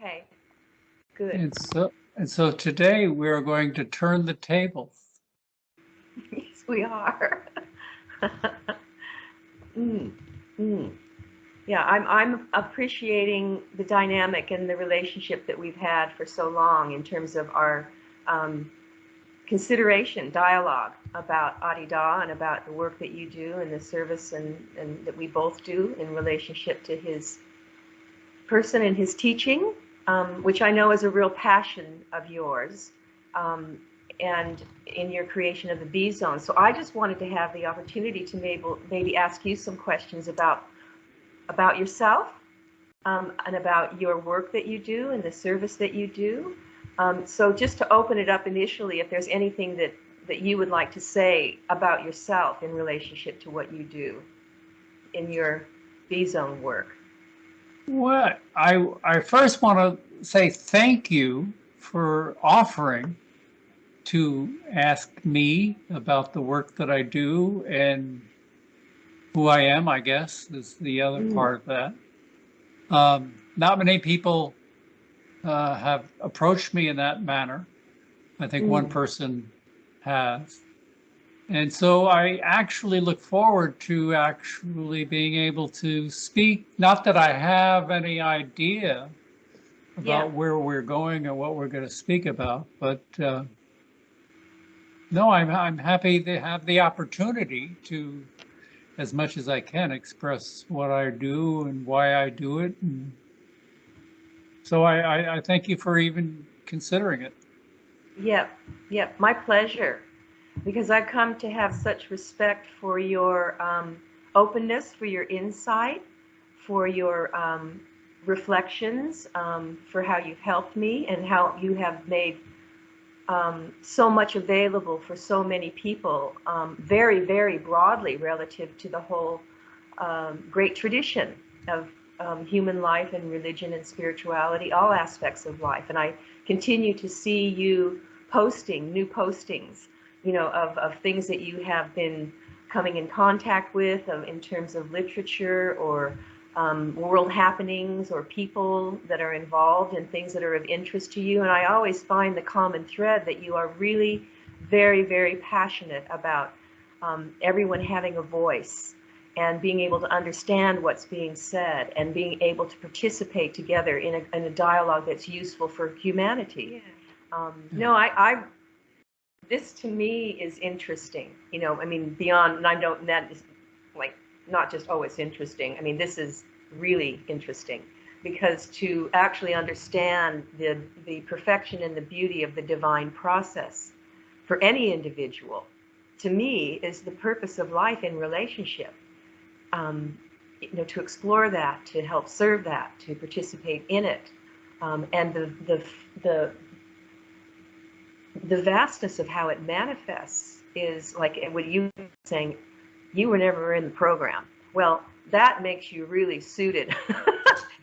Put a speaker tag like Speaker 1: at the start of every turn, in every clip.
Speaker 1: Okay, good.
Speaker 2: And so today we're going to turn the tables.
Speaker 1: Yes, we are. mm, mm. Yeah, I'm appreciating the dynamic and the relationship that we've had for so long in terms of our um, consideration, dialogue about Adidam and about the work that you do and the service and that we both do in relationship to his person and his teaching, which I know is a real passion of yours, um, and in your creation of the Beezone. So I just wanted to have the opportunity to maybe ask you some questions about yourself, and about your work that you do and the service that you do. So just to open it up initially, if there's anything that you would like to say about yourself in relationship to what you do in your Beezone work.
Speaker 2: Well, I first want to say thank you for offering to ask me about the work that I do and who I am, I guess, is the other part of that. Not many people have approached me in that manner. I think one person has. And so I actually look forward to actually being able to speak. Not that I have any idea about where we're going and what we're going to speak about, but no, I'm happy to have the opportunity to, as much as I can, express what I do and why I do it. And so I thank you for even considering it.
Speaker 1: Yep, my pleasure. Because I've come to have such respect for your openness, for your insight, for your reflections, for how you've helped me and how you have made so much available for so many people, very, very broadly relative to the whole great tradition of human life and religion and spirituality, all aspects of life. And I continue to see you posting new postings, of things that you have been coming in contact with in terms of literature or world happenings or people that are involved in things that are of interest to you. And I always find the common thread that you are really very, very passionate about everyone having a voice and being able to understand what's being said and being able to participate together in a dialogue that's useful for humanity. No, this to me is interesting. Beyond, and I don't, that is like not just, oh, it's interesting. This is really interesting because to actually understand the perfection and the beauty of the divine process for any individual, to me, is the purpose of life in relationship. To explore that, to help serve that, to participate in it, and the vastness of how it manifests is like what you were saying, you were never in the program. Well, that makes you really suited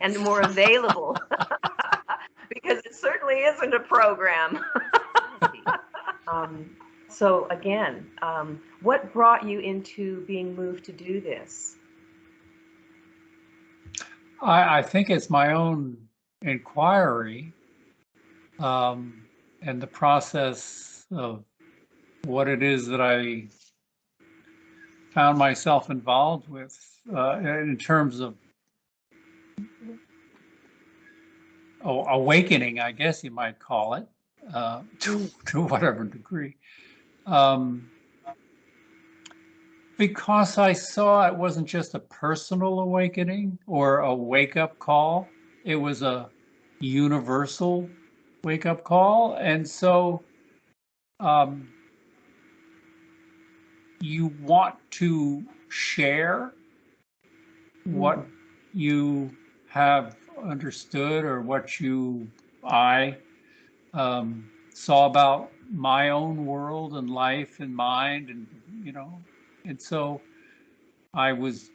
Speaker 1: and more available because it certainly isn't a program. So again, what brought you into being moved to do this?
Speaker 2: I think it's my own inquiry and the process of what it is that I found myself involved with in terms of awakening, I guess you might call it, to whatever degree. Because I saw it wasn't just a personal awakening or a wake-up call, it was a universal wake-up call. And so you want to share what you have understood or what I saw about my own world and life and mind, and and so I was,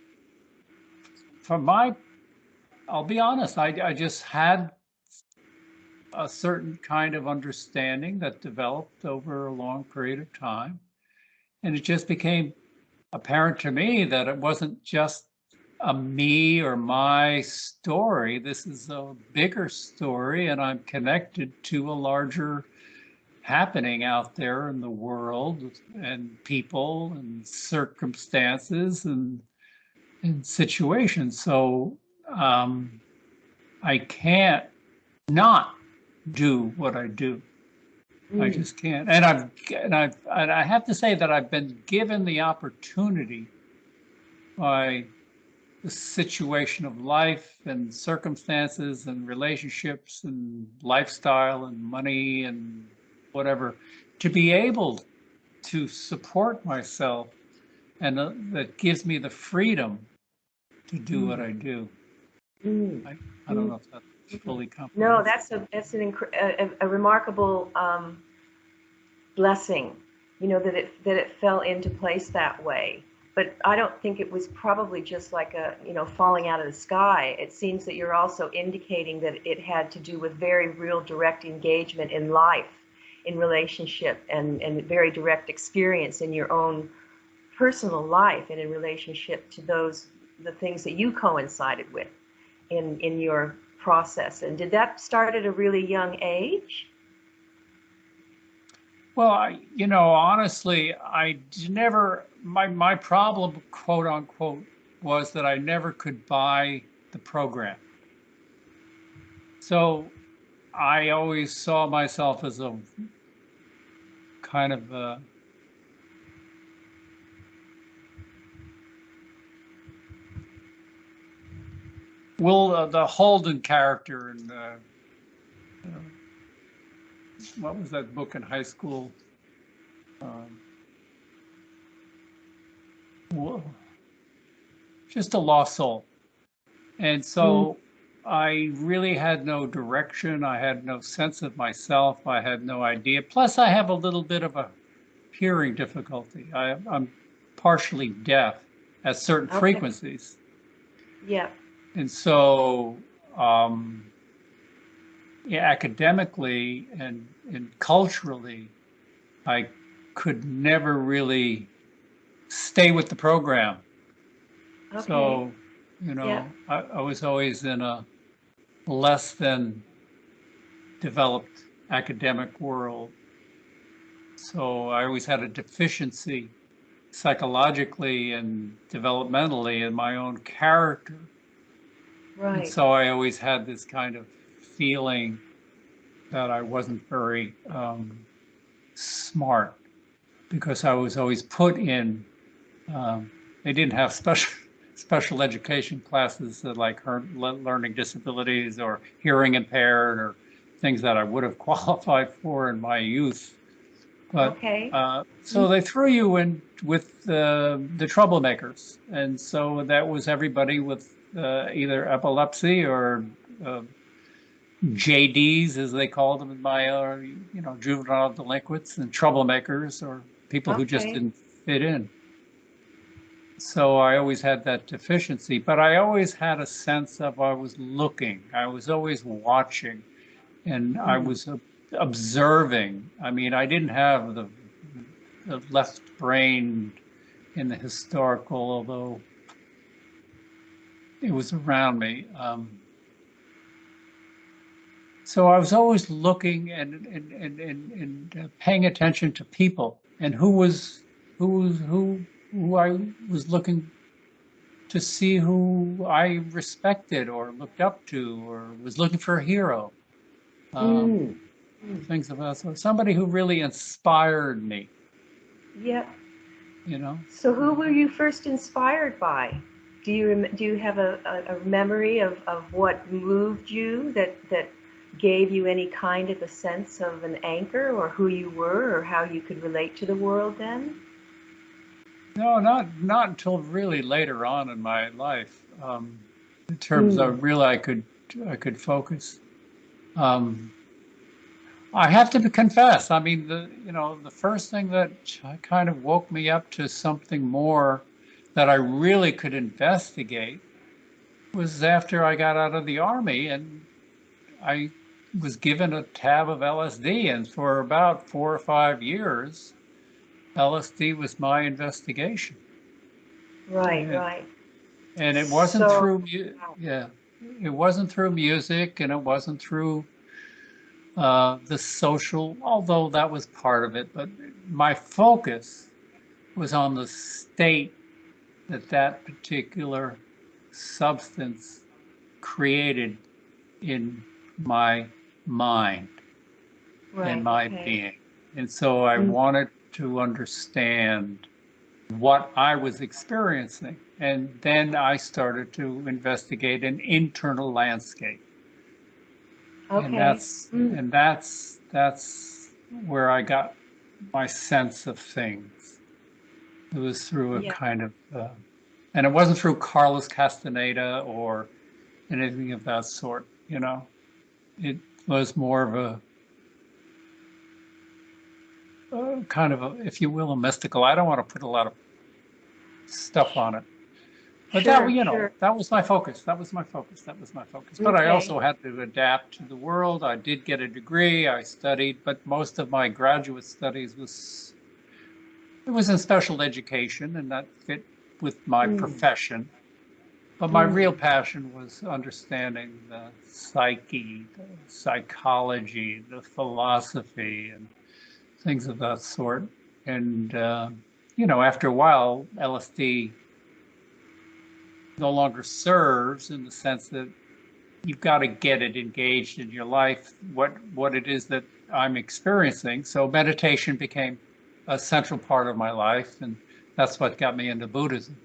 Speaker 2: I'll be honest, I just had a certain kind of understanding that developed over a long period of time. And it just became apparent to me that it wasn't just a me or my story. This is a bigger story, and I'm connected to a larger happening out there in the world and people and circumstances and situations. So I can't not do what I do. I just can't. And I have to say that I've been given the opportunity by the situation of life and circumstances and relationships and lifestyle and money and whatever to be able to support myself, and that gives me the freedom to do what I do. I don't know if that's fully
Speaker 1: No,
Speaker 2: comprehensive.
Speaker 1: that's a remarkable blessing, you know, that it fell into place that way. But I don't think it was probably just like a, you know, falling out of the sky. It seems that you're also indicating that it had to do with very real direct engagement in life, in relationship, and very direct experience in your own personal life and in relationship to the things that you coincided with in your process. And did that start at a really young age?
Speaker 2: Well, honestly, I never, my problem, quote unquote, was that I never could buy the program. So I always saw myself as a kind of the Holden character in what was that book in high school? Just a lost soul. And so I really had no direction. I had no sense of myself. I had no idea. Plus, I have a little bit of a hearing difficulty. I'm partially deaf at certain frequencies.
Speaker 1: Yeah.
Speaker 2: And so academically and culturally, I could never really stay with the program.
Speaker 1: Okay.
Speaker 2: So, I was always in a less than developed academic world. So I always had a deficiency psychologically and developmentally in my own character.
Speaker 1: Right.
Speaker 2: And so I always had this kind of feeling that I wasn't very smart, because I was always put in, they didn't have special education classes like learning disabilities or hearing impaired or things that I would have qualified for in my youth. But so they threw you in with the troublemakers. And so that was everybody with either epilepsy or JDs, as they called them in my, juvenile delinquents and troublemakers, or people who just didn't fit in. So I always had that deficiency, but I always had a sense of I was looking, I was always watching, and I was observing. I mean, I didn't have the left brain in the historical, although it was around me. So I was always looking and paying attention to people and who I was looking to see, who I respected or looked up to or was looking for a hero. Things of that sort. Somebody who really inspired me.
Speaker 1: Yeah.
Speaker 2: You know.
Speaker 1: So who were you first inspired by? Do you have a memory of what moved you that gave you any kind of a sense of an anchor, or who you were, or how you could relate to the world then?
Speaker 2: No, not until really later on in my life. In terms of really, I could focus. I have to confess. I mean, the first thing that kind of woke me up to something more that I really could investigate was after I got out of the Army, and I was given a tab of LSD, and for about 4 or 5 years, LSD was my investigation.
Speaker 1: Right.
Speaker 2: And it wasn't
Speaker 1: So,
Speaker 2: through, yeah, it wasn't through music, and it wasn't through the social, although that was part of it. But my focus was on the state that that particular substance created in my mind and
Speaker 1: right,
Speaker 2: my
Speaker 1: okay.
Speaker 2: being. And so I
Speaker 1: Mm,
Speaker 2: wanted to understand what I was experiencing. And then I started to investigate an internal landscape. And
Speaker 1: okay.
Speaker 2: that's
Speaker 1: Mm,
Speaker 2: and that's where I got my sense of things. It was through a
Speaker 1: yeah.
Speaker 2: kind of and it wasn't through Carlos Castaneda or anything of that sort, you know. It was more of a kind of a, if you will, a mystical. I don't want to put a lot of stuff on it. But that,
Speaker 1: Sure, sure.
Speaker 2: that was my focus. That was my focus. That was my focus. But I
Speaker 1: Okay.
Speaker 2: also had to adapt to the world. I did get a degree. I studied, but most of my graduate studies was it was in special education, and that fit with my
Speaker 1: Mm,
Speaker 2: profession. But my real
Speaker 1: mm,
Speaker 2: passion was understanding the psyche, the psychology, the philosophy, and things of that sort. And after a while, LSD no longer serves in the sense that you've got to get it engaged in your life, what it is that I'm experiencing. So meditation became a central part of my life, and that's what got me into Buddhism.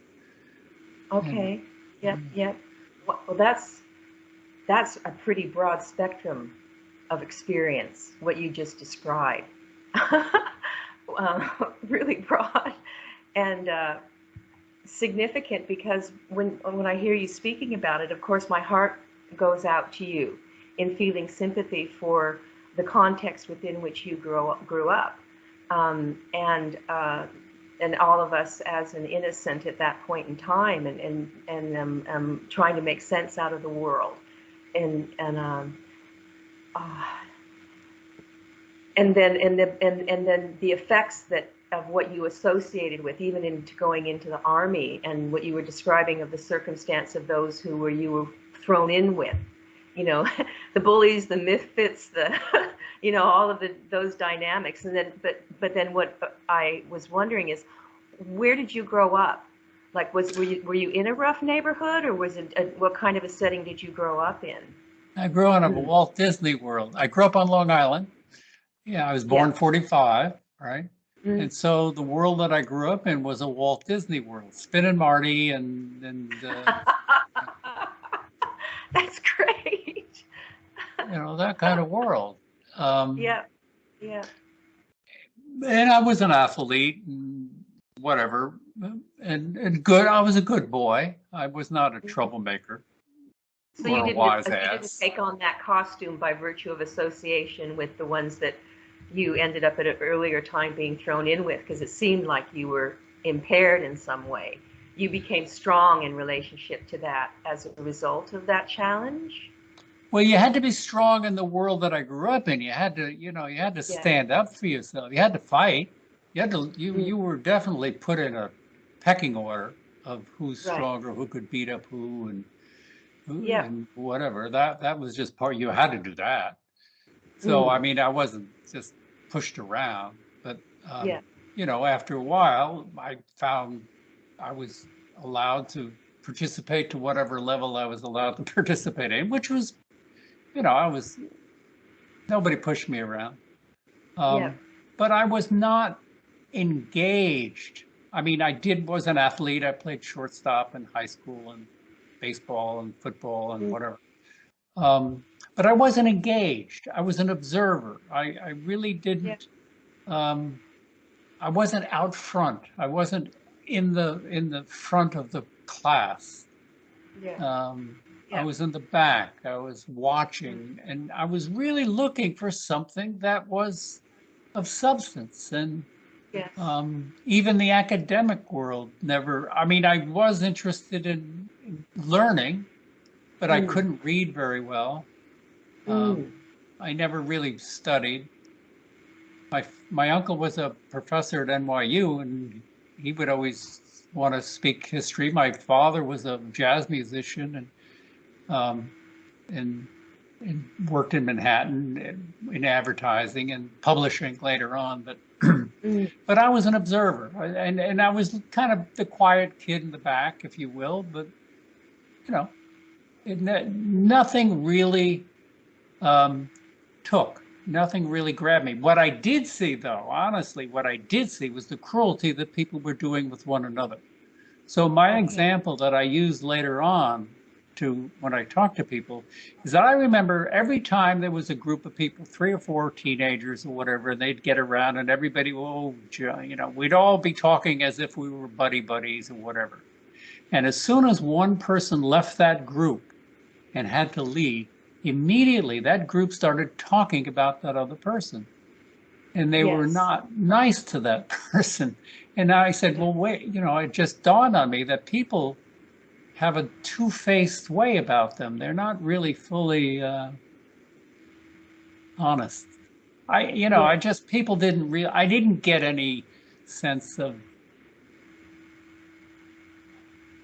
Speaker 2: And
Speaker 1: okay. Yep, yep. Well, that's a pretty broad spectrum of experience, what you just described. Really broad and significant because when I hear you speaking about it, of course, my heart goes out to you in feeling sympathy for the context within which you grew up, and all of us as an innocent at that point in time, and trying to make sense out of the world, and uh, and then the effects that of what you associated with, even into going into the army, and what you were describing of the circumstance of those who were you were thrown in with, you know, the bullies, the misfits, the all of those dynamics, and then but then what I was wondering is, where did you grow up? Like, were you in a rough neighborhood, or was it what kind of a setting did you grow up in?
Speaker 2: I grew up in a
Speaker 1: Mm.
Speaker 2: Walt Disney World. I grew up on Long Island. Yeah, I was
Speaker 1: Yeah.
Speaker 2: born 45, right?
Speaker 1: Mm.
Speaker 2: And so the world that I grew up in was a Walt Disney World, Spin and Marty and
Speaker 1: That's great.
Speaker 2: that kind of world. Um,
Speaker 1: Yeah, yeah.
Speaker 2: and I was an athlete and whatever, and good. I was a good boy. I was not a
Speaker 1: Mhm.
Speaker 2: troublemaker
Speaker 1: So
Speaker 2: or
Speaker 1: you
Speaker 2: a
Speaker 1: didn't
Speaker 2: wise
Speaker 1: you didn't
Speaker 2: ass.
Speaker 1: take on that costume by virtue of association with the ones that you ended up at an earlier time being thrown in with, because it seemed like you were impaired in some way. You became strong in relationship to that as a result of that challenge.
Speaker 2: Well, you had to be strong in the world that I grew up in. You had to
Speaker 1: Yeah.
Speaker 2: stand up for yourself. You had to fight. You
Speaker 1: Mm.
Speaker 2: were definitely put in a pecking order of who's
Speaker 1: Right.
Speaker 2: stronger, who could beat up who,
Speaker 1: Yeah.
Speaker 2: and whatever. That was just part. You had to do that. So I
Speaker 1: Mm.
Speaker 2: mean, I wasn't just pushed around, but
Speaker 1: Yeah.
Speaker 2: after a while, I found I was allowed to participate to whatever level I was allowed to participate in, which was I was nobody pushed me around.
Speaker 1: Yeah.
Speaker 2: Um, but I was not engaged. I mean, was an athlete. I played shortstop in high school and baseball and football and
Speaker 1: Mm.
Speaker 2: whatever. Um, but I wasn't engaged. I was an observer. I really
Speaker 1: Yeah.
Speaker 2: didn't. Um, I wasn't out front. I wasn't in the front of the class.
Speaker 1: Yeah.
Speaker 2: I
Speaker 1: Yeah.
Speaker 2: was in the back. I was
Speaker 1: Mm.
Speaker 2: watching, and I was really looking for something that was of substance. And
Speaker 1: Yes.
Speaker 2: even the academic world never. I mean, I was interested in learning, but I
Speaker 1: Mm.
Speaker 2: couldn't read very well.
Speaker 1: Mm.
Speaker 2: I never really studied. My uncle was a professor at NYU, and he would always want to speak history. My father was a jazz musician um, and and worked in Manhattan in advertising and publishing later on. But
Speaker 1: Mm.
Speaker 2: but I was an observer, and I was kind of the quiet kid in the back, if you will. But you know, nothing really um, took. Nothing really grabbed me. What I did see, though, honestly, what I did see was the cruelty that people were doing with one another. So my
Speaker 1: Okay.
Speaker 2: example that I used later on to when I talk to people is that I remember every time there was a group of people, 3 or 4 teenagers or whatever, and they'd get around and everybody, oh, we'd all be talking as if we were buddies or whatever. And as soon as one person left that group and had to leave, immediately that group started talking about that other person. And they were
Speaker 1: Yes.
Speaker 2: not nice to that person. And I said, well, wait, it just dawned on me that people have a two-faced way about them. They're not really fully honest. I
Speaker 1: Yes.
Speaker 2: just, people didn't real, I didn't get any sense of,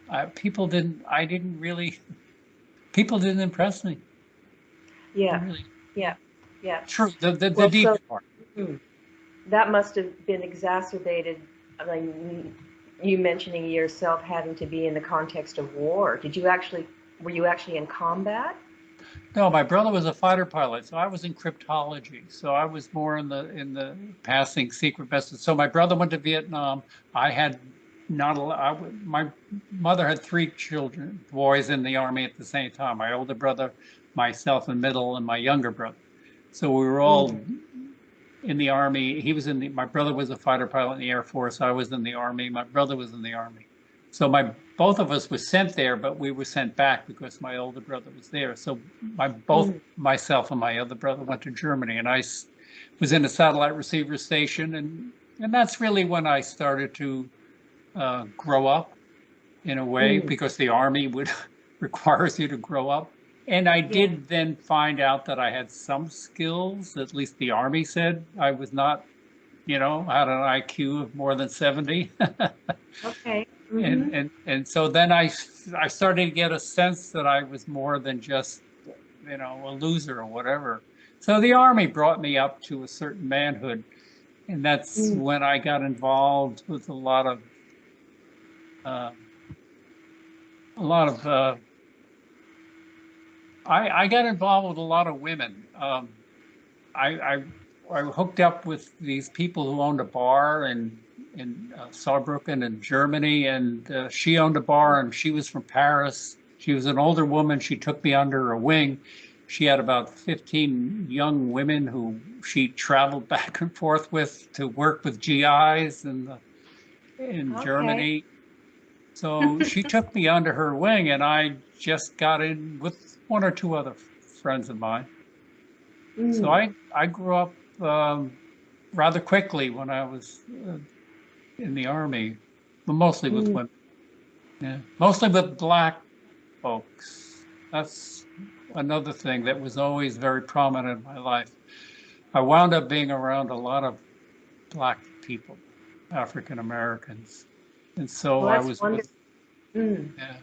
Speaker 2: I didn't really, people didn't impress me.
Speaker 1: Yeah.
Speaker 2: Really.
Speaker 1: Yeah. Yeah.
Speaker 2: True, the
Speaker 1: Well,
Speaker 2: deep
Speaker 1: so
Speaker 2: part.
Speaker 1: mm, that must have been exacerbated. I mean, you mentioning yourself having to be in the context of war. Were you actually in combat?
Speaker 2: No, my brother was a fighter pilot, so I was in cryptology. So I was more in the passing secret messages. So my brother went to Vietnam. I had not a lot. My mother had 3 children, boys in the army at the same time. My older brother, myself in middle, and my younger brother. So we were all
Speaker 1: Mm.
Speaker 2: in the army. My brother was a fighter pilot in the Air Force. I was in the army. My brother was in the army. So both of us were sent there, but we were sent back because my older brother was there. So both
Speaker 1: Mm.
Speaker 2: myself and my other brother went to Germany, and I was in a satellite receiver station, and that's really when I started to grow up in a way
Speaker 1: Mm.
Speaker 2: because the army would requires you to grow up. And I
Speaker 1: Yeah.
Speaker 2: did then find out that I had some skills, at least the army said I was not, had an IQ of more than 70.
Speaker 1: Okay. Mm-hmm.
Speaker 2: And so then I started to get a sense that I was more than just, a loser or whatever. So the army brought me up to a certain manhood, and that's
Speaker 1: Mm.
Speaker 2: when I got involved with uh, a lot of I got involved with a lot of women. I, I I hooked up with these people who owned a bar in Saarbrücken in Germany, and she owned a bar, and she was from Paris. She was an older woman. She took me under her wing. She had about 15 young women who she traveled back and forth with to work with GIs in
Speaker 1: Okay.
Speaker 2: Germany. So she took me under her wing, and I just got in with 1 or 2 other friends of mine. So
Speaker 1: Mm.
Speaker 2: I grew up rather quickly when I was in the army, but mostly with
Speaker 1: Mm.
Speaker 2: women. Yeah, mostly with black folks. That's another thing that was always very prominent in my life. I wound up being around a lot of black people, African Americans, and so
Speaker 1: Well,
Speaker 2: I
Speaker 1: that's
Speaker 2: was with,
Speaker 1: wonderful. Mm.
Speaker 2: yeah,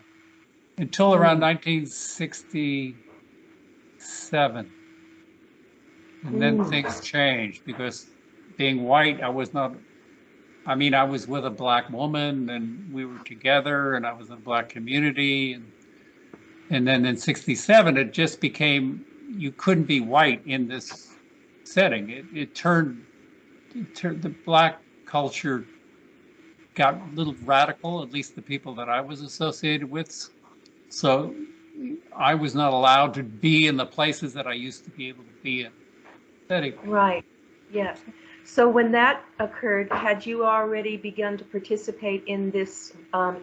Speaker 2: until around
Speaker 1: Mm.
Speaker 2: 1967. And then things
Speaker 1: Mm.
Speaker 2: changed because being white, I was with a black woman and we were together and I was in a black community. And then in 67, it just became, you couldn't be white in this setting. The black culture got a little radical, at least the people that I was associated with. So I was not allowed to be in the places that I used to be able to be in. Anyway.
Speaker 1: Right. Yeah. So when that occurred, had you already begun to participate in this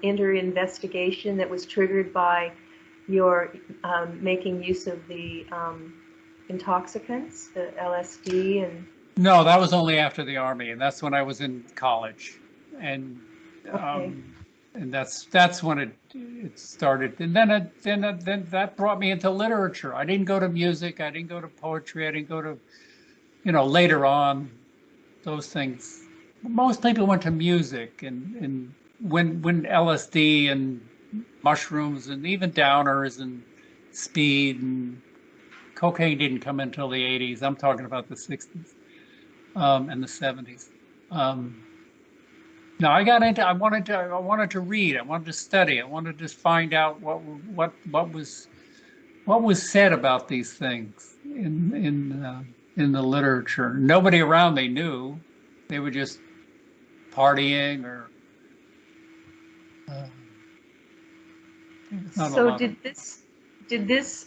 Speaker 1: inter-investigation that was triggered by your making use of the intoxicants, the LSD and
Speaker 2: No, that was only after the army, and that's when I was in college, and
Speaker 1: okay.
Speaker 2: um, and that's when it started. And then that brought me into literature. I didn't go to music. I didn't go to poetry. I didn't go to later on those things. Most people went to music, and when LSD and mushrooms and even downers and speed and cocaine didn't come until the 80s. I'm talking about the 60s and the 70s. No, I got into. I wanted to read. I wanted to study. I wanted to find out what was said about these things in the literature. Nobody around me knew. They were just partying or.
Speaker 1: So did this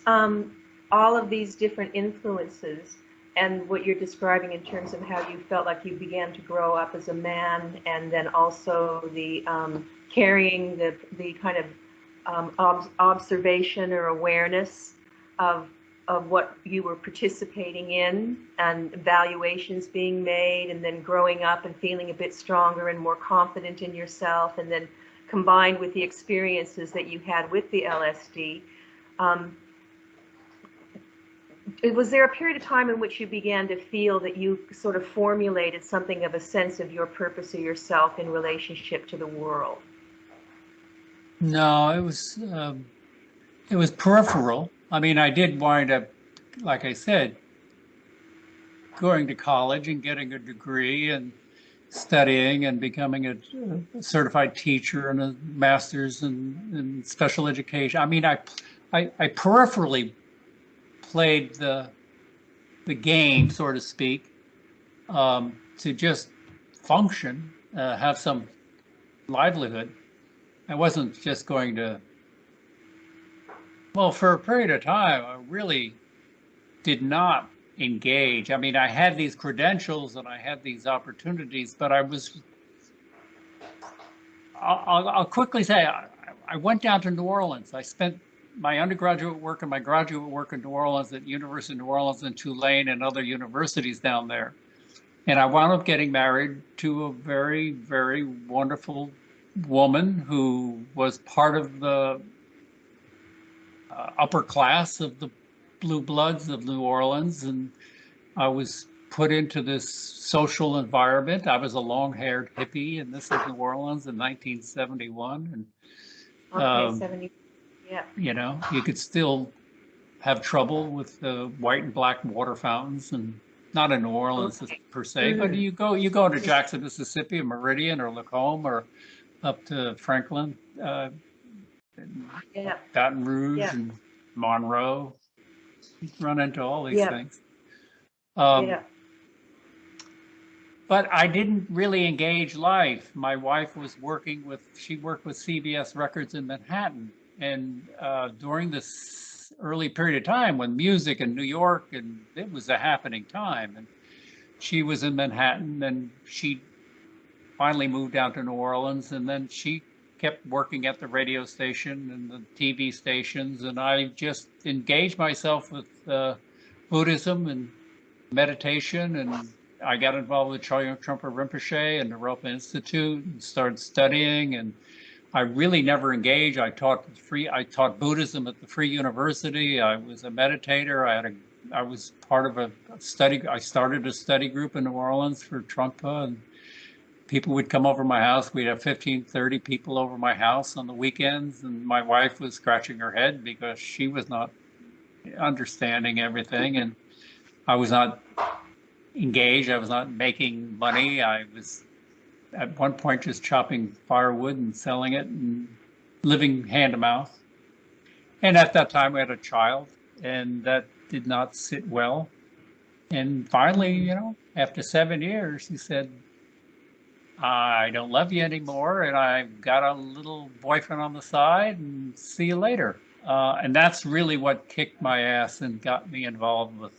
Speaker 1: all of these different influences and what you're describing in terms of how you felt like you began to grow up as a man, and then also the carrying the kind of observation or awareness of what you were participating in and evaluations being made, and then growing up and feeling a bit stronger and more confident in yourself, and then combined with the experiences that you had with the LSD. Was there a period of time in which you began to feel that you sort of formulated something of a sense of your purpose of yourself in relationship to the world?
Speaker 2: No, it was peripheral. I mean, I did wind up, like I said, going to college and getting a degree and studying and becoming a certified teacher and a master's in special education. I mean, I peripherally played the game, so to speak, to just function, have some livelihood. I wasn't just going to. Well, for a period of time, I really did not engage. I mean, I had these credentials and I had these opportunities, but I'll quickly say, I went down to New Orleans. I spent my undergraduate work and my graduate work in New Orleans at University of New Orleans and Tulane and other universities down there. And I wound up getting married to a very, very wonderful woman who was part of the upper class of the Blue Bloods of New Orleans. And I was put into this social environment. I was a long-haired hippie, and this is New Orleans in 1971. And
Speaker 1: Okay, 70. Yeah.
Speaker 2: you know, you could still have trouble with the white and black water fountains, and not in New Orleans per se, but you go to Jackson, Mississippi, or Meridian, or Lacombe, or up to Franklin, Baton Rouge, and Monroe. You run into all these things. But I didn't really engage life. My wife was she worked with CBS Records in Manhattan. And during this early period of time when music in New York, and it was a happening time, and she was in Manhattan, and she finally moved down to New Orleans, and then she kept working at the radio station and the TV stations, and I just engaged myself with Buddhism and meditation, and I got involved with Chogyam Trungpa Rinpoche and the Naropa Institute and started studying, and I really never engaged. I taught Buddhism at the Free University. I was a meditator. I was part of a study. I started a study group in New Orleans for Trungpa, and people would come over my house. We'd have 15, 30 people over my house on the weekends, and my wife was scratching her head because she was not understanding everything, and I was not engaged. I was not making money. I was at one point just chopping firewood and selling it and living hand to mouth. And at that time we had a child, and that did not sit well. And finally, you know, after 7 years, he said, I don't love you anymore, and I've got a little boyfriend on the side, and see you later. And that's really what kicked my ass and got me involved with,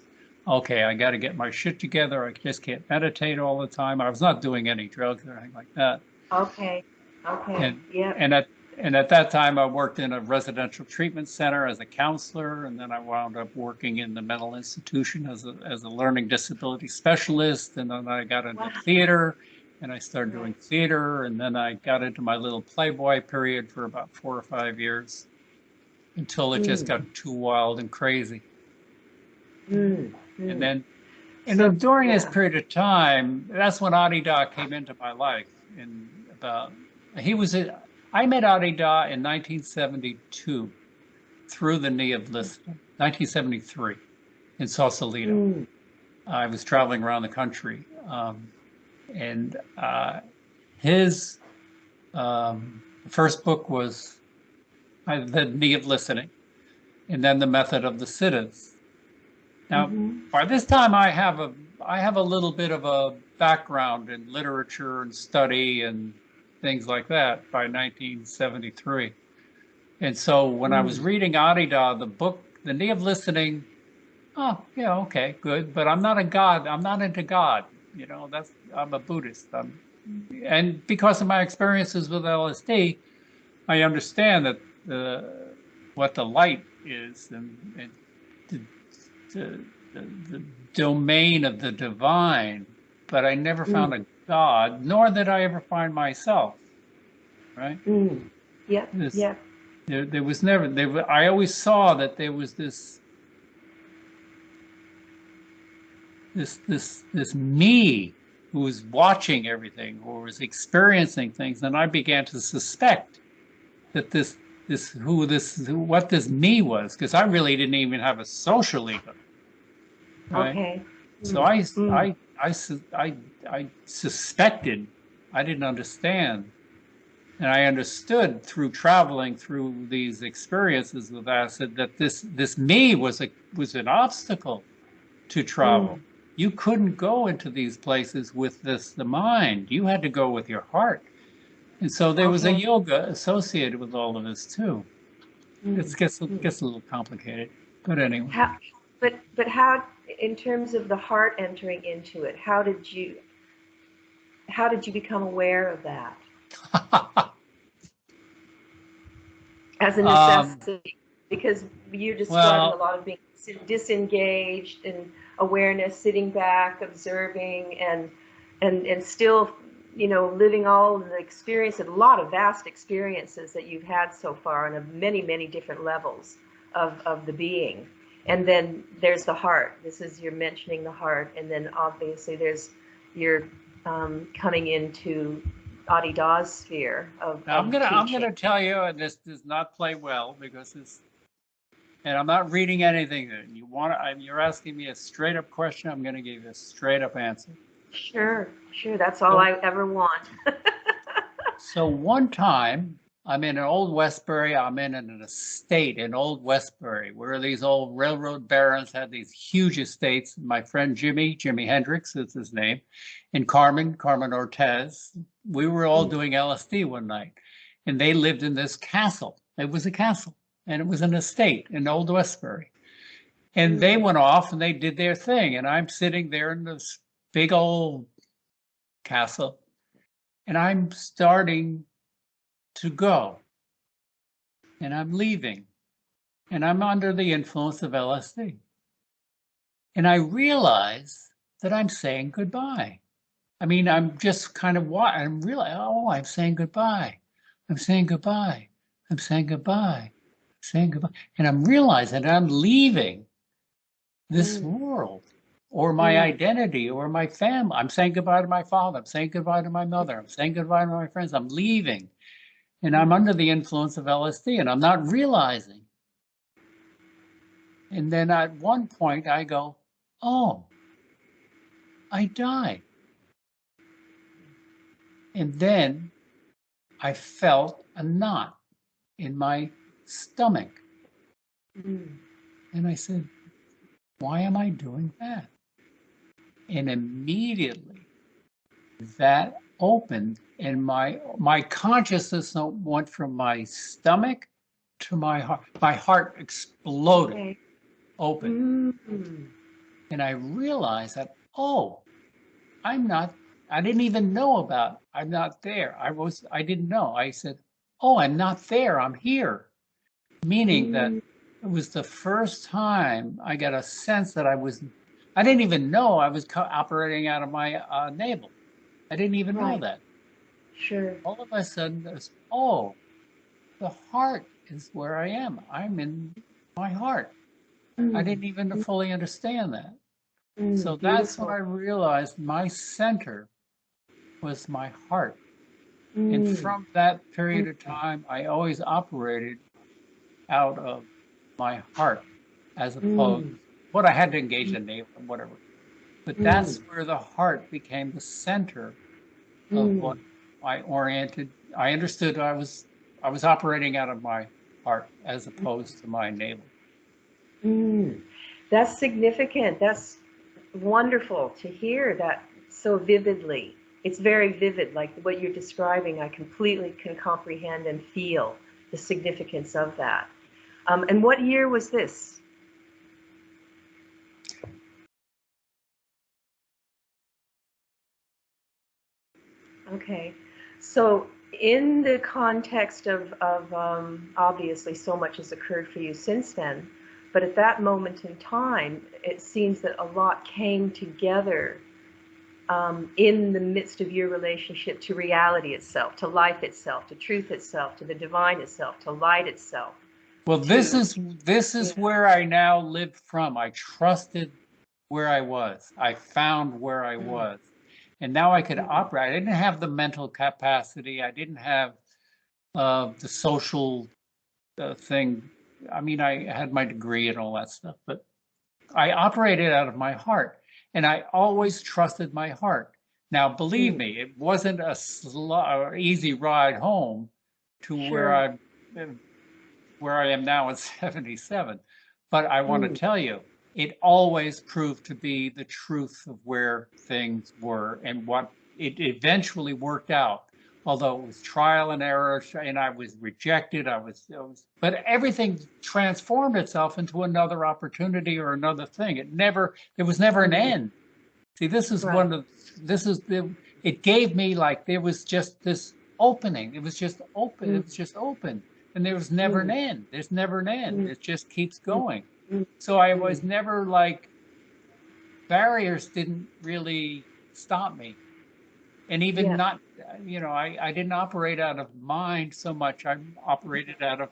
Speaker 2: okay, I got to get my shit together. I just can't meditate all the time. I was not doing any drugs or anything like that.
Speaker 1: Okay.
Speaker 2: And at that time, I worked in a residential treatment center as a counselor, and then I wound up working in the mental institution as a learning disability specialist. And then I got into theater, and I started doing theater, and then I got into my little Playboy period for about 4 or 5 years until it just got too wild and crazy. And then during this period of time, that's when Adidam came into my life in about I met Adidam in 1972 through the knee of listening, 1973 in Sausalito. I was traveling around the country, and his first book was The Knee of Listening, and then The Method of the Siddhas. Now, by this time, I have a little bit of a background in literature and study and things like that by 1973. And so when I was reading Adidam, the book, The Knee of Listening, oh, yeah, okay, good. But I'm not a God. I'm not into God. You know, I'm a Buddhist. And because of my experiences with LSD, I understand that what the light is and the domain of the divine, but I never found a God, nor did I ever find myself. Right?
Speaker 1: Yeah. Yeah.
Speaker 2: There was never. I always saw that there was this me who was watching everything or was experiencing things, and I began to suspect that what this me was, because I really didn't even have a social ego. Right?
Speaker 1: Okay.
Speaker 2: So I suspected. I didn't understand. And I understood through traveling through these experiences with acid that this me was an obstacle to travel. You couldn't go into these places with the mind. You had to go with your heart. And so there was a yoga associated with all of this too. It gets a little complicated, but anyway.
Speaker 1: But how, in terms of the heart entering into it, how did you become aware of that? As a necessity, because you're describing a lot of being disengaged and awareness, sitting back, observing, and still, living all the experience, a lot of vast experiences that you've had so far on many, many different levels of the being. And then there's the heart. You're mentioning the heart, and then obviously you're coming into Adidam's sphere of
Speaker 2: I'm gonna tell you, and this does not play well because and I'm not reading anything. You're asking me a straight up question. I'm gonna give you a straight up answer.
Speaker 1: Sure. That's all I ever want.
Speaker 2: So one time, I'm in an old Westbury. I'm in an estate in old Westbury, where these old railroad barons had these huge estates. My friend Jimi Hendrix is his name, and Carmen Ortez. We were all doing LSD one night, and they lived in this castle. It was a castle, and it was an estate in old Westbury. And they went off and they did their thing, and I'm sitting there in this big old castle, and I'm starting to go, and I'm leaving, and I'm under the influence of LSD. And I realize that I'm saying goodbye. I mean, I'm just kind of I'm realizing, I'm saying goodbye. I'm saying goodbye. I'm saying goodbye. I'm saying goodbye. And I'm realizing that I'm leaving this world or my identity or my family. I'm saying goodbye to my father. I'm saying goodbye to my mother. I'm saying goodbye to my friends. I'm leaving. And I'm under the influence of LSD, and I'm not realizing. And then at one point I go, oh, I died. And then I felt a knot in my stomach. And I said, why am I doing that? And immediately that opened, and my consciousness went from my stomach to my heart. My heart exploded open. And I realized that, I didn't even know about, I'm not there. I didn't know. I said, I'm not there. I'm here. Meaning that it was the first time I got a sense that I didn't even know I was operating out of my navel. I didn't even know that.
Speaker 1: Sure.
Speaker 2: All of a sudden, the heart is where I am. I'm in my heart. I didn't even fully understand that. So that's when I realized my center was my heart. And
Speaker 1: Mm.
Speaker 2: from that period of time, I always operated out of my heart as opposed,
Speaker 1: Mm.
Speaker 2: what I had to engage the navel and whatever. But
Speaker 1: Mm.
Speaker 2: that's where the heart became the center of what
Speaker 1: Mm.
Speaker 2: I understood I was operating out of my heart as opposed to my navel.
Speaker 1: Mm. That's significant. That's wonderful to hear that so vividly. It's very vivid, like what you're describing. I completely can comprehend and feel the significance of that. And what year was this? Okay. So, in the context of obviously so much has occurred for you since then, but at that moment in time, it seems that a lot came together in the midst of your relationship to reality itself, to life itself, to truth itself, to the divine itself, to light itself,
Speaker 2: Well,
Speaker 1: to,
Speaker 2: this
Speaker 1: yeah.
Speaker 2: is where I now lived from. I trusted where I was. I found where I
Speaker 1: Mm,
Speaker 2: was. And now I could
Speaker 1: mm,
Speaker 2: operate. I didn't have the mental capacity. I didn't have the social thing. I mean, I had my degree and all that stuff, but I operated out of my heart, and I always trusted my heart. Now, believe
Speaker 1: mm.
Speaker 2: me, it wasn't a easy ride home to
Speaker 1: Sure.
Speaker 2: where I am now at 77. But I want to
Speaker 1: Mm,
Speaker 2: tell you, it always proved to be the truth of where things were and what it eventually worked out. Although it was trial and error, and I was rejected, but everything transformed itself into another opportunity or another thing. There was never an
Speaker 1: mm.
Speaker 2: end. See, this is
Speaker 1: Right.
Speaker 2: one of, this is the, it gave me like, there was just this opening. It was just open. It
Speaker 1: Mm,
Speaker 2: was just open. And there was never an
Speaker 1: mm,
Speaker 2: end. There's never an end.
Speaker 1: mm,
Speaker 2: It just keeps
Speaker 1: mm,
Speaker 2: going.
Speaker 1: mm,
Speaker 2: So I
Speaker 1: mm.
Speaker 2: was never like, barriers didn't really stop me. And even
Speaker 1: Yeah.
Speaker 2: not, I didn't operate out of mind so much. I operated out of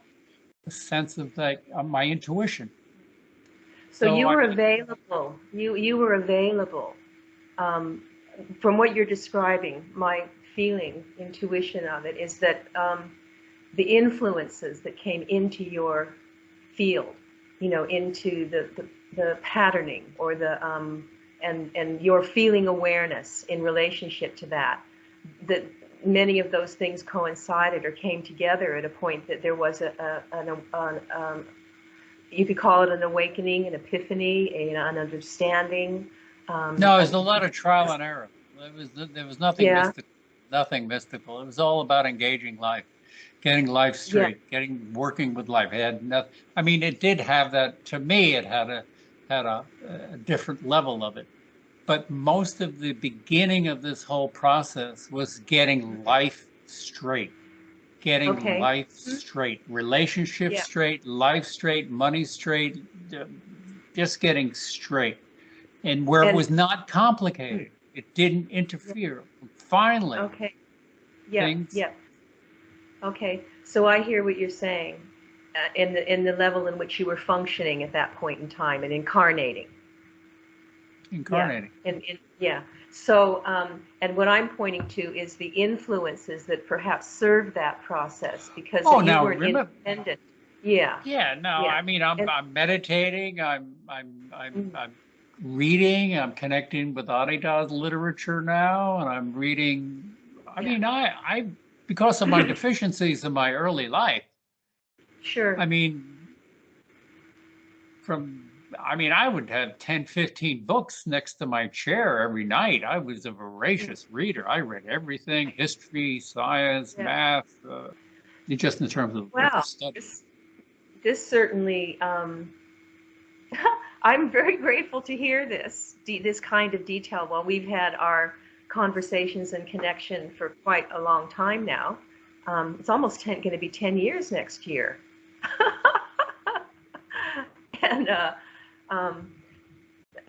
Speaker 2: a sense of like my intuition.
Speaker 1: So
Speaker 2: So
Speaker 1: you
Speaker 2: I
Speaker 1: were
Speaker 2: mean,
Speaker 1: available. You were available. Um, from what you're describing, my feeling, intuition of it is that the influences that came into your field, into the patterning or and your feeling awareness in relationship to that, that many of those things coincided or came together at a point that there was you could call it an awakening, an epiphany, an understanding. Um,
Speaker 2: no,
Speaker 1: a,
Speaker 2: there's a lot of trial and error. There was nothing
Speaker 1: yeah,
Speaker 2: mystical, nothing mystical. It was all about engaging life, getting life
Speaker 1: yeah,
Speaker 2: straight, working with life. It had nothing. I mean, it did have that. To me, it had a different level of it. But most of the beginning of this whole process was getting life straight, getting
Speaker 1: okay,
Speaker 2: life straight, relationships
Speaker 1: yeah,
Speaker 2: straight, life straight, money straight, just getting straight. And where it
Speaker 1: and
Speaker 2: was not
Speaker 1: mm,
Speaker 2: complicated, it didn't
Speaker 1: yeah,
Speaker 2: interfere. Finally,
Speaker 1: okay, yeah,
Speaker 2: things,
Speaker 1: yeah. Okay, so I hear what you're saying in the level in which you were functioning at that point in time and incarnating. Yeah,
Speaker 2: incarnating.
Speaker 1: and yeah. So, and what I'm pointing to is the influences that perhaps served that process because
Speaker 2: Oh,
Speaker 1: you
Speaker 2: now
Speaker 1: weren't
Speaker 2: remember,
Speaker 1: independent. Yeah,
Speaker 2: yeah, no,
Speaker 1: yeah,
Speaker 2: I mean, I'm
Speaker 1: and
Speaker 2: I'm meditating,
Speaker 1: mm,
Speaker 2: I'm reading, I'm connecting with Adidam's literature now, and I'm reading. I
Speaker 1: yeah,
Speaker 2: mean, because of my deficiencies in my early life.
Speaker 1: sure.
Speaker 2: I mean, I would have 10, 15 books next to my chair every night. I was a
Speaker 1: Mm,
Speaker 2: voracious reader. I read everything, history, science,
Speaker 1: yeah.
Speaker 2: math, just in terms of
Speaker 1: Wow.
Speaker 2: study.
Speaker 1: This certainly. I'm very grateful to hear this kind of detail while we've had our conversations and connection for quite a long time now. It's almost going to be 10 years next year. and um,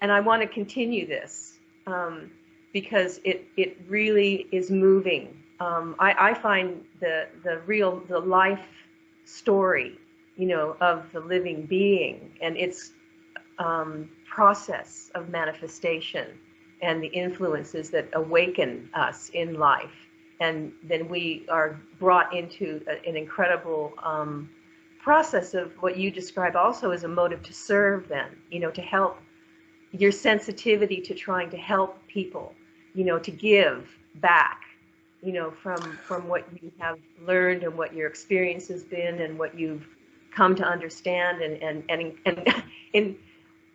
Speaker 1: and I want to continue this because it really is moving. I find the life story, of the living being and its process of manifestation and the influences that awaken us in life then we are brought into an incredible process of what you describe also as a motive to serve. Then, to help, your sensitivity to trying to help people, to give back, from what you have learned and what your experience has been and what you've come to understand, and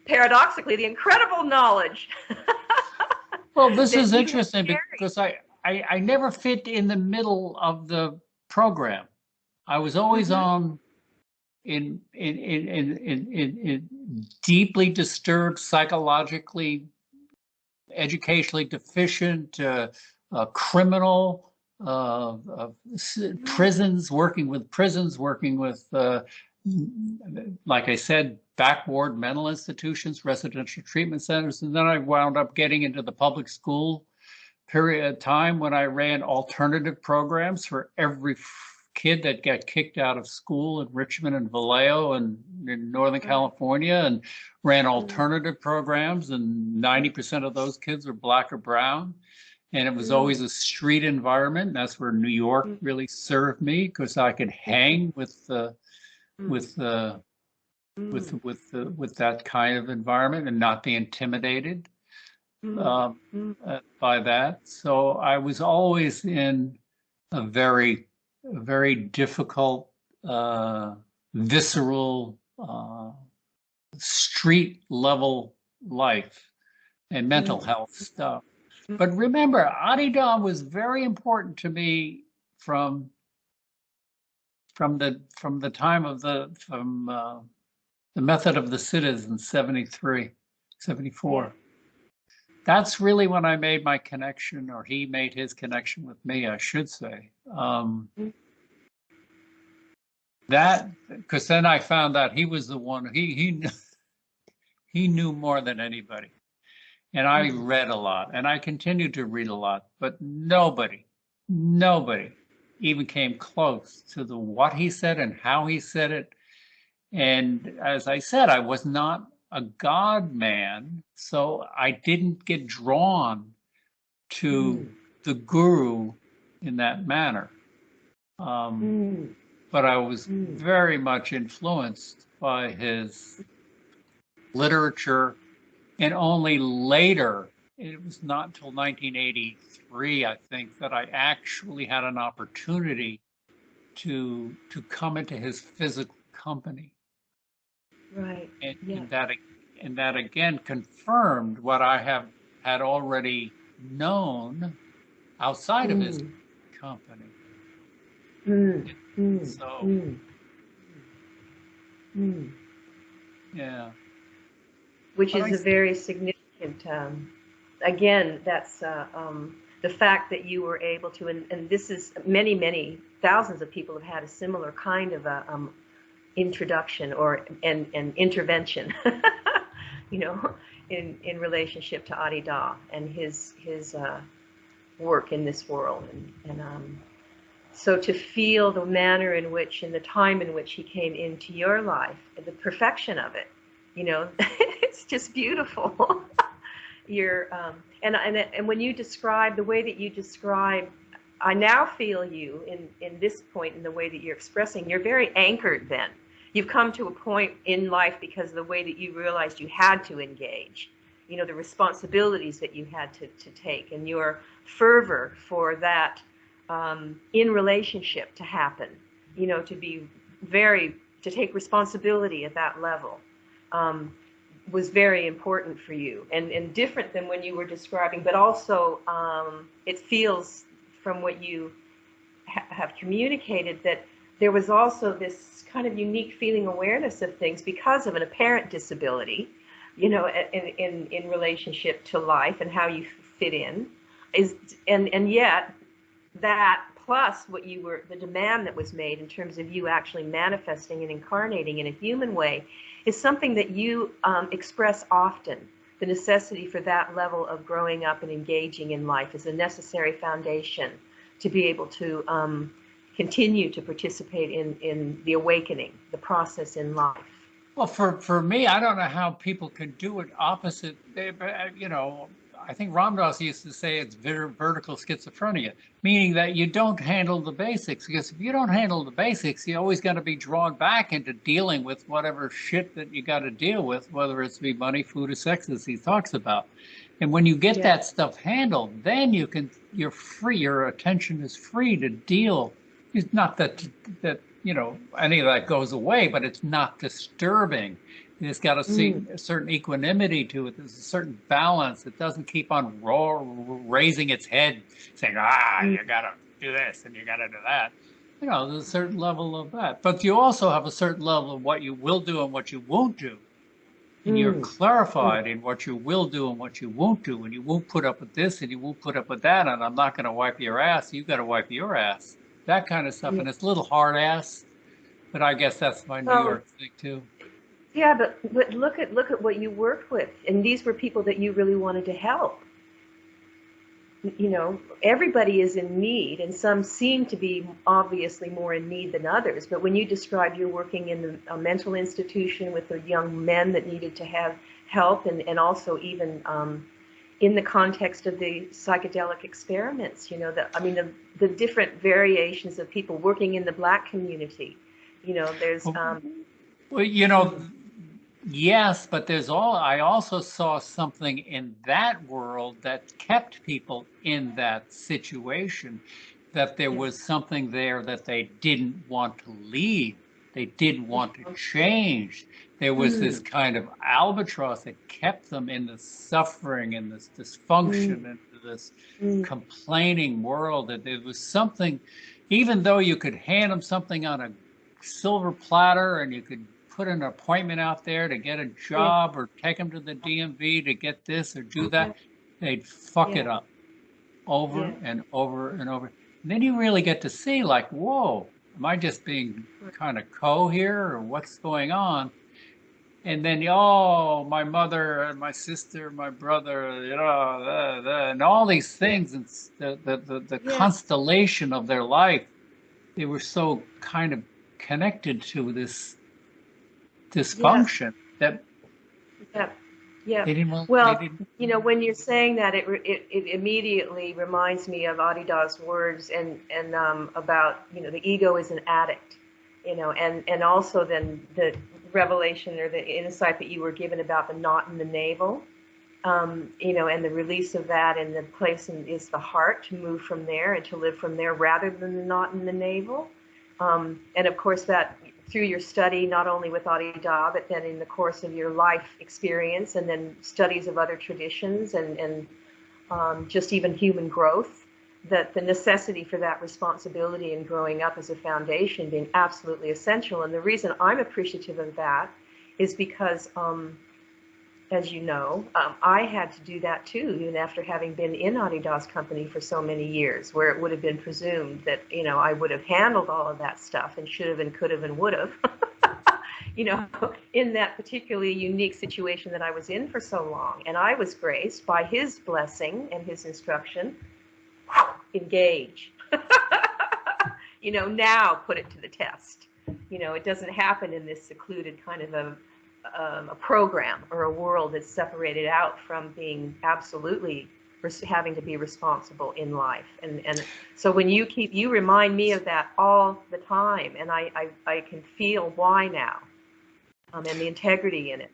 Speaker 1: paradoxically, the incredible knowledge.
Speaker 2: Well, this is interesting because I never fit in the middle of the program. I was always on in deeply disturbed, psychologically, educationally deficient, criminal, prisons, working with, like I said, backward mental institutions, residential treatment centers. And then I wound up getting into the public school period of time when I ran alternative programs for every kid that got kicked out of school in Richmond and Vallejo and in Northern California, and ran alternative programs, and 90% of those kids were Black or brown. And it was always a street environment. That's where New York really served me, because I could hang with that kind of environment and not be intimidated by that. So I was always in a very difficult, visceral, street level life and mental health stuff. But remember, Adidam was very important to me from the time of the method of the citizens, 73, 74. That's really when I made my connection, or he made his connection with me, I should say. That, because then I found out he was the one, he knew more than anybody. And I read a lot, and I continued to read a lot, but nobody even came close to what he said and how he said it. And as I said, I was not a God man, so I didn't get drawn to the guru in that manner. But I was very much influenced by his literature, and only later, it was not until 1983, I think, that I actually had an opportunity to come into his physical company.
Speaker 1: Right.
Speaker 2: And that again confirmed what I had already known outside of his company. So, yeah.
Speaker 1: Which is a very significant, again, that's the fact that you were able to, and this is many thousands of people have had a similar kind of introduction or an intervention, in relationship to Adidam and his work in this world, and so to feel the manner in which, and the time in which he came into your life, the perfection of it, it's just beautiful. And when you describe the way that you describe, I now feel you in this point, in the way that you're expressing, you're very anchored then. You've come to a point in life because of the way that you realized you had to engage, the responsibilities that you had to take, and your fervor for that in relationship to happen, to take responsibility at that level. Was very important for you, and different than when you were describing, but also it feels from what you have communicated that there was also this kind of unique feeling awareness of things because of an apparent disability, in relationship to life and how you fit in, and yet that plus the demand that was made in terms of you actually manifesting and incarnating in a human way is something that you express often. The necessity for that level of growing up and engaging in life is a necessary foundation to be able to continue to participate in the awakening, the process in life.
Speaker 2: Well, for me, I don't know how people could do it opposite. I I think Ram Dass used to say it's vertical schizophrenia, meaning that you don't handle the basics. Because if you don't handle the basics, you always got to be drawn back into dealing with whatever shit that you got to deal with, whether it's be money, food, or sex, as he talks about. And when you get that stuff handled, then you're free. Your attention is free to deal. It's not that any of that goes away, but it's not disturbing. It's got a certain equanimity to it. There's a certain balance. It doesn't keep on raising its head, saying, you got to do this and you got to do that. There's a certain level of that. But you also have a certain level of what you will do and what you won't do. And you're clarified in what you will do and what you won't do. And you won't put up with this and you won't put up with that. And I'm not going to wipe your ass. You got to wipe your ass. That kind of stuff. And it's a little hard ass. But I guess that's my New York thing, too.
Speaker 1: Yeah, but look at what you worked with, and these were people that you really wanted to help. Everybody is in need, and some seem to be obviously more in need than others. But when you describe you're working in a mental institution with the young men that needed to have help, and also even in the context of the psychedelic experiments, the different variations of people working in the Black community. There's
Speaker 2: yes, but I also saw something in that world that kept people in that situation, that there was something there that they didn't want to leave. They didn't want to change. There was this kind of albatross that kept them in this suffering and this dysfunction and this complaining world. That there was something, even though you could hand them something on a silver platter and you could put an appointment out there to get a job or take them to the DMV to get this or do that, they'd fuck it up over and over and over. And then you really get to see, like, whoa, am I just being kind of here, or what's going on? And then, my mother and my sister, my brother, and all these things, and the constellation of their life, they were so kind of connected to this dysfunction that
Speaker 1: when you're saying that, it immediately reminds me of Adidam's words and about the ego is an addict, and also then the revelation or the insight that you were given about the knot in the navel, and the release of that, and the place is the heart, to move from there and to live from there rather than the knot in the navel. And of course that through your study, not only with Adidam, but then in the course of your life experience, and then studies of other traditions and just even human growth, that the necessity for that responsibility and growing up as a foundation being absolutely essential. And the reason I'm appreciative of that is because, as you know, I had to do that too, even after having been in Adidam's company for so many years, where it would have been presumed that, I would have handled all of that stuff and should have and could have and would have, in that particularly unique situation that I was in for so long. And I was graced by his blessing and his instruction, engage, now put it to the test. It doesn't happen in this secluded kind of a program or a world that's separated out from being absolutely having to be responsible in life. And so when you remind me of that all the time, and I can feel why now, and the integrity in it.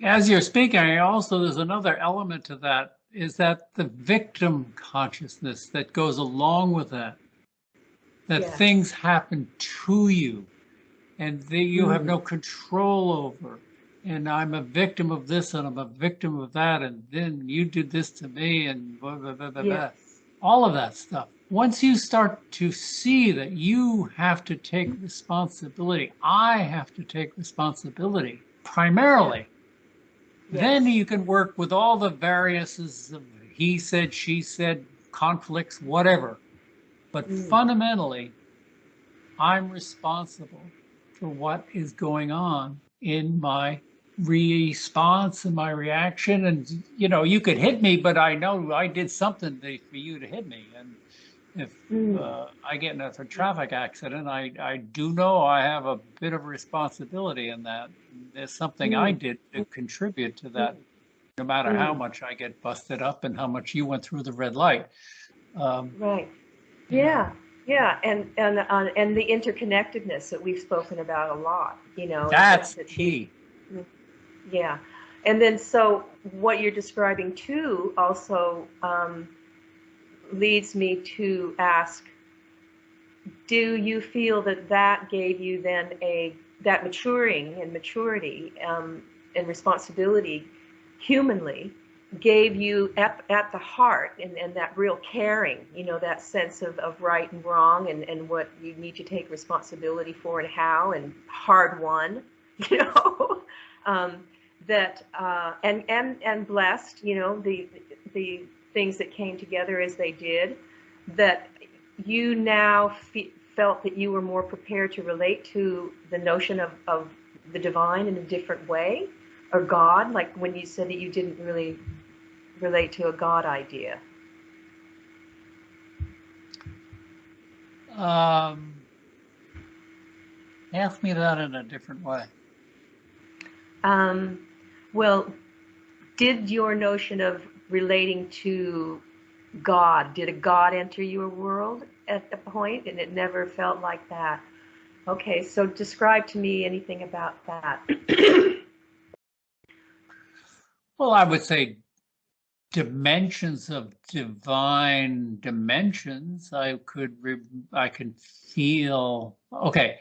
Speaker 2: As you're speaking, there's another element to that, is that the victim consciousness that goes along with that things happen to you and you have no control over. And I'm a victim of this and I'm a victim of that. And then you did this to me and blah, blah, blah, blah, blah. All of that stuff. Once you start to see that you have to take responsibility, I have to take responsibility primarily, then you can work with all the variouses of he said, she said, conflicts, whatever. But fundamentally, I'm responsible for what is going on in my response and my reaction. And, you could hit me, but I know I did something for you to hit me. And if I get in a traffic accident, I do know I have a bit of responsibility in that. There's something I did to contribute to that no matter how much I get busted up and how much you went through the red light.
Speaker 1: Right.
Speaker 2: You know,
Speaker 1: Yeah. Yeah. And the interconnectedness that we've spoken about a lot,
Speaker 2: that's
Speaker 1: that we,
Speaker 2: key.
Speaker 1: yeah. And then so what you're describing too also leads me to ask, do you feel that that gave you then that maturing and maturity and responsibility humanly gave you at the heart and that real caring, that sense of right and wrong and what you need to take responsibility for and how and hard won, you know, that and blessed, the things that came together as they did, that you now felt that you were more prepared to relate to the notion of the divine in a different way, or God, like when you said that you didn't really relate to a God idea.
Speaker 2: Ask me that in a different way.
Speaker 1: Well, did your notion of relating to God, did a God enter your world at a point, and it never felt like that? Okay, so describe to me anything about that.
Speaker 2: Well, I would say dimensions of divine dimensions. I can feel. Okay,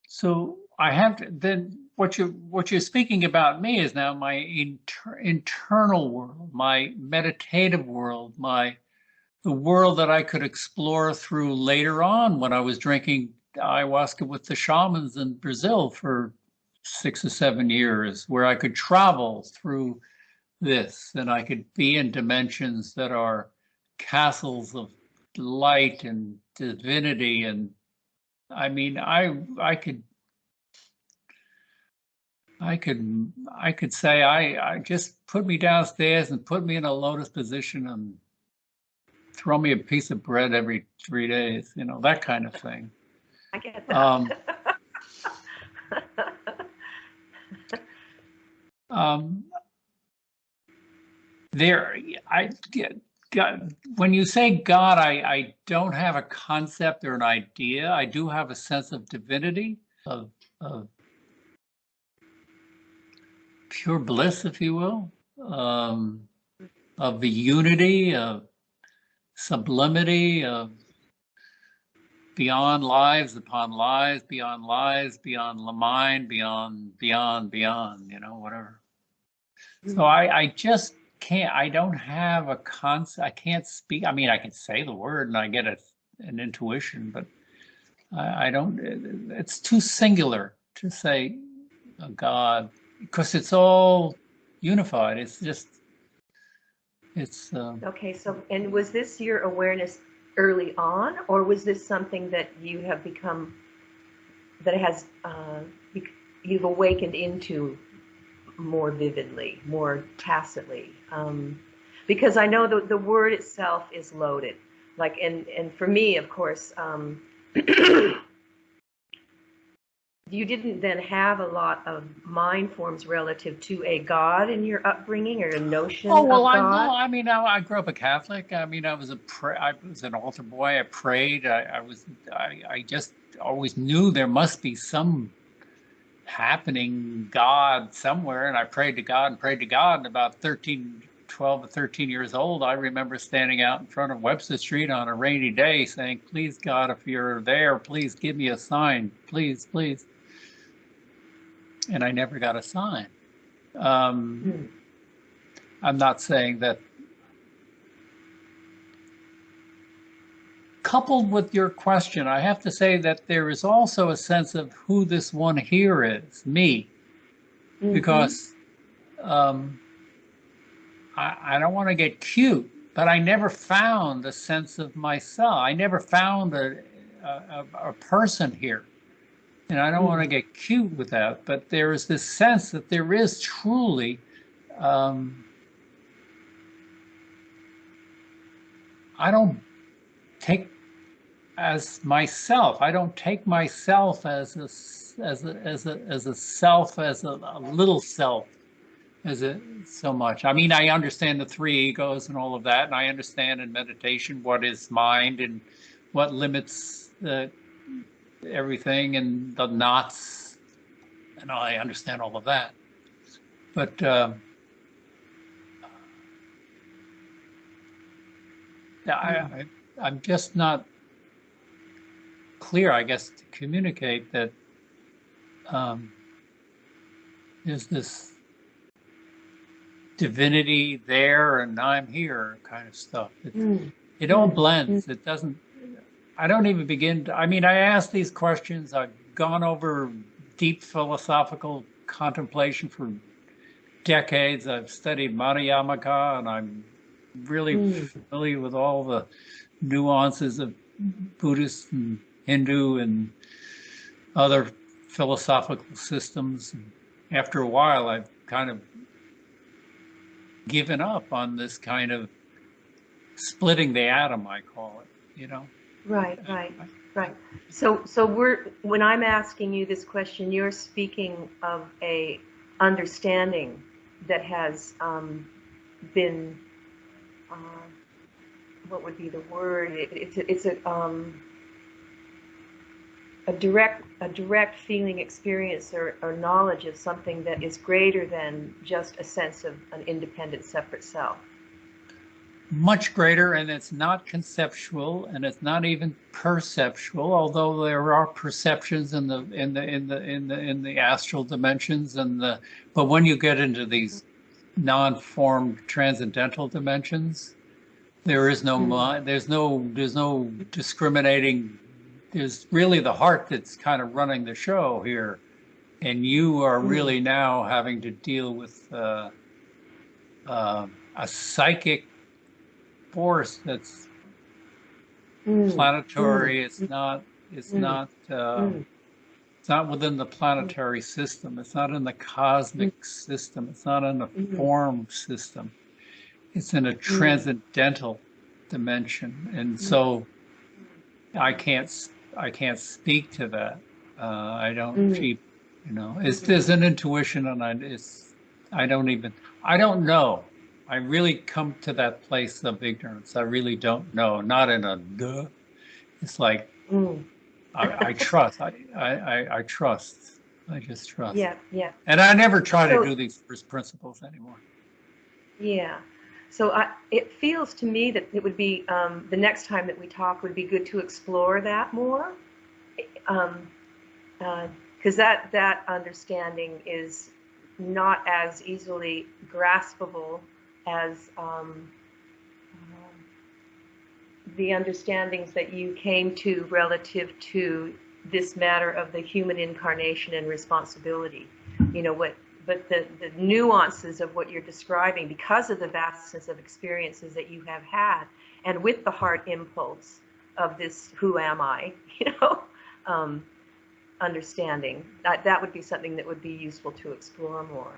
Speaker 2: so I have to then. What you're speaking about me is now my internal world, my meditative world, the world that I could explore through later on when I was drinking ayahuasca with the shamans in Brazil for 6 or 7 years, where I could travel through this and I could be in dimensions that are castles of light and divinity. And I mean, I could say I just put me downstairs and put me in a lotus position and throw me a piece of bread every 3 days, that kind of thing.
Speaker 1: I get that.
Speaker 2: When you say God, I don't have a concept or an idea. I do have a sense of divinity, of pure bliss, if you will, of the unity, of sublimity, of beyond lives upon lives, beyond the mind, beyond, whatever. So I just can't, I don't have a concept, I can't speak. I mean, I can say the word and I get an intuition, but I don't, it's too singular to say a God, because it's all unified.
Speaker 1: Okay, so, and was this your awareness early on, or was this something that you have become, that has, you've awakened into more vividly, more tacitly? Because I know the word itself is loaded. Like, and for me, of course, you didn't then have a lot of mind forms relative to a God in your upbringing or a notion
Speaker 2: Oh, well,
Speaker 1: of
Speaker 2: I
Speaker 1: God?
Speaker 2: know. I mean, I grew up a Catholic. I mean, I was an altar boy. I prayed. I just always knew there must be some happening God somewhere. And I prayed to God and prayed to God. And about 12 or 13 years old, I remember standing out in front of Webster Street on a rainy day saying, "Please, God, if you're there, please give me a sign. Please, please." And I never got a sign. I'm not saying that. Coupled with your question, I have to say that there is also a sense of who this one here is, me, because I don't want to get cute, but I never found a sense of myself. I never found a person here. And I don't want to get cute with that, but there is this sense that there is truly I don't take as myself. I don't take myself as a self, as a little self. as it so much. I mean, I understand the three egos and all of that, and I understand in meditation what is mind and what limits everything and the knots, and I understand all of that. But I'm just not clear, I guess, to communicate that there's this divinity there and I'm here kind of stuff. It all blends. It doesn't, I don't even begin to, I mean, I ask these questions. I've gone over deep philosophical contemplation for decades. I've studied Madhyamaka and I'm really familiar with all the nuances of Buddhist and Hindu and other philosophical systems. And after a while, I've kind of given up on this kind of splitting the atom, I call it, you know?
Speaker 1: Right. So when I'm asking you this question, you're speaking of a understanding that has been, what would be the word? It's a direct feeling, experience, or knowledge of something that is greater than just a sense of an independent, separate self.
Speaker 2: Much greater, and it's not conceptual, and it's not even perceptual. Although there are perceptions in the astral dimensions, but when you get into these non-formed transcendental dimensions, there is no mind. There's no discriminating. There's really the heart that's kind of running the show here, and you are really now having to deal with a psychic force that's planetary. It's not within the planetary system. It's not in the cosmic system. It's not in the form system. It's in a transcendental dimension, and so I can't speak to that. I don't keep, there's an intuition, and I don't know. I really come to that place of ignorance. I really don't know. Not in a duh. It's like I trust. I trust. I just trust.
Speaker 1: Yeah.
Speaker 2: And I never try to do these first principles anymore.
Speaker 1: Yeah. So it feels to me that it would be the next time that we talk would be good to explore that more, because that understanding is not as easily graspable as the understandings that you came to relative to this matter of the human incarnation and responsibility. But the nuances of what you're describing, because of the vastness of experiences that you have had, and with the heart impulse of this "who am I," understanding, that would be something that would be useful to explore more.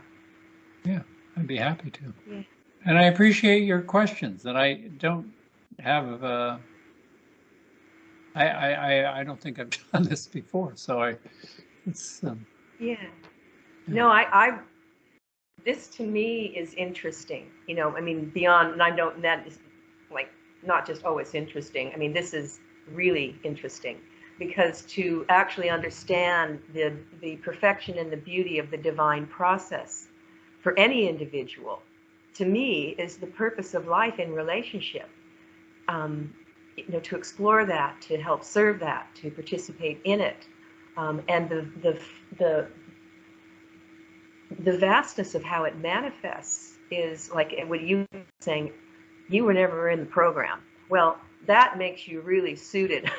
Speaker 2: Yeah, I'd be happy to.
Speaker 1: Yeah.
Speaker 2: And I appreciate your questions. And I don't have I don't think I've done this before, so it's
Speaker 1: yeah. No, I this to me is interesting. I mean, beyond, and I don't, that is like not just, oh, it's interesting. I mean, this is really interesting, because to actually understand the perfection and the beauty of the divine process for any individual, to me, is the purpose of life in relationship. To explore that, to help serve that, to participate in it, and the vastness of how it manifests is like what you were saying. You were never in the program. Well, that makes you really suited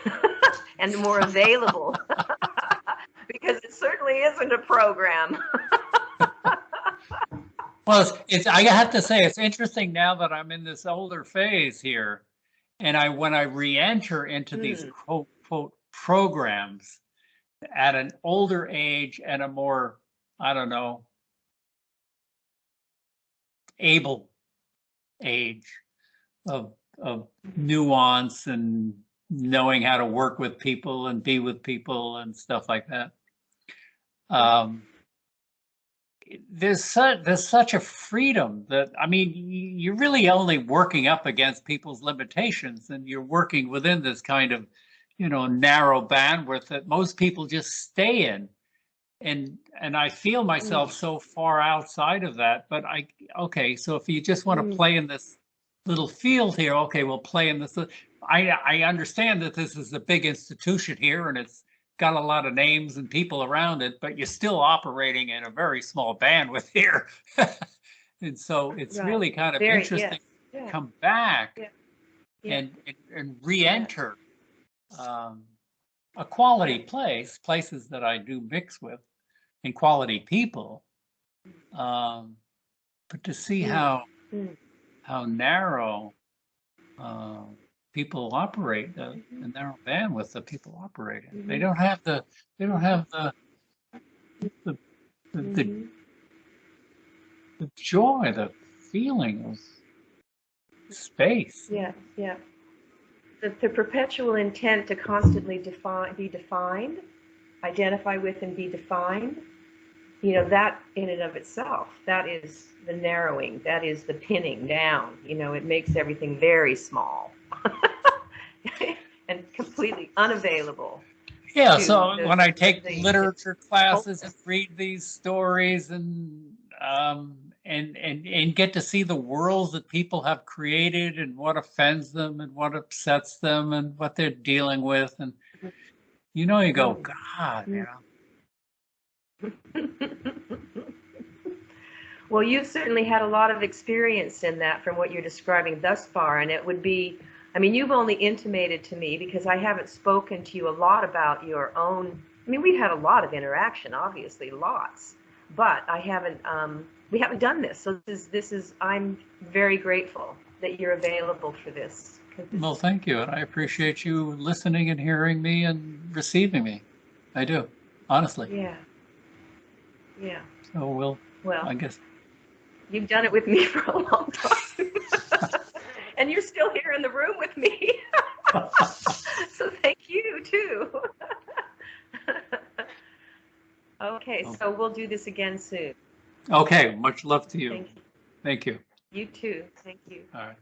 Speaker 1: and more available because it certainly isn't a program.
Speaker 2: Well, I have to say, it's interesting now that I'm in this older phase here, and when I re-enter into these quote programs at an older age and a more, I don't know, able age of nuance and knowing how to work with people and be with people and stuff like that. there's such a freedom that, I mean, you're really only working up against people's limitations, and you're working within this kind of, narrow bandwidth that most people just stay in. And I feel myself so far outside of that. But okay, so if you just want to play in this little field here, okay, we'll play in this. I understand that this is a big institution here, and it's got a lot of names and people around it, but you're still operating in a very small bandwidth here. And so it's really kind of interesting to come back and re-enter a quality places that I do mix with, and quality people, but to see how narrow people operate, the narrow bandwidth that people operate in. They don't have the joy, the feeling of space.
Speaker 1: Yeah. The perpetual intent to constantly be defined, identify with and be defined, that in and of itself, that is the narrowing, that is the pinning down. It makes everything very small and completely unavailable.
Speaker 2: Yeah, so when I take literature classes and read these stories and get to see the worlds that people have created and what offends them and what upsets them and what they're dealing with, and you go, God,
Speaker 1: Well, you've certainly had a lot of experience in that from what you're describing thus far, and it would be, you've only intimated to me, because I haven't spoken to you a lot about your own. We've had a lot of interaction, obviously, lots, but we haven't done this. So this is I'm very grateful that you're available for this.
Speaker 2: Well, thank you, and I appreciate you listening and hearing me and receiving me. I do, honestly.
Speaker 1: Yeah.
Speaker 2: So well, I guess
Speaker 1: you've done it with me for a long time, and you're still here in the room with me. So thank you too. Okay, so we'll do this again soon.
Speaker 2: Okay, much love to you.
Speaker 1: Thank you.
Speaker 2: Thank you.
Speaker 1: You too. Thank you.
Speaker 2: All right.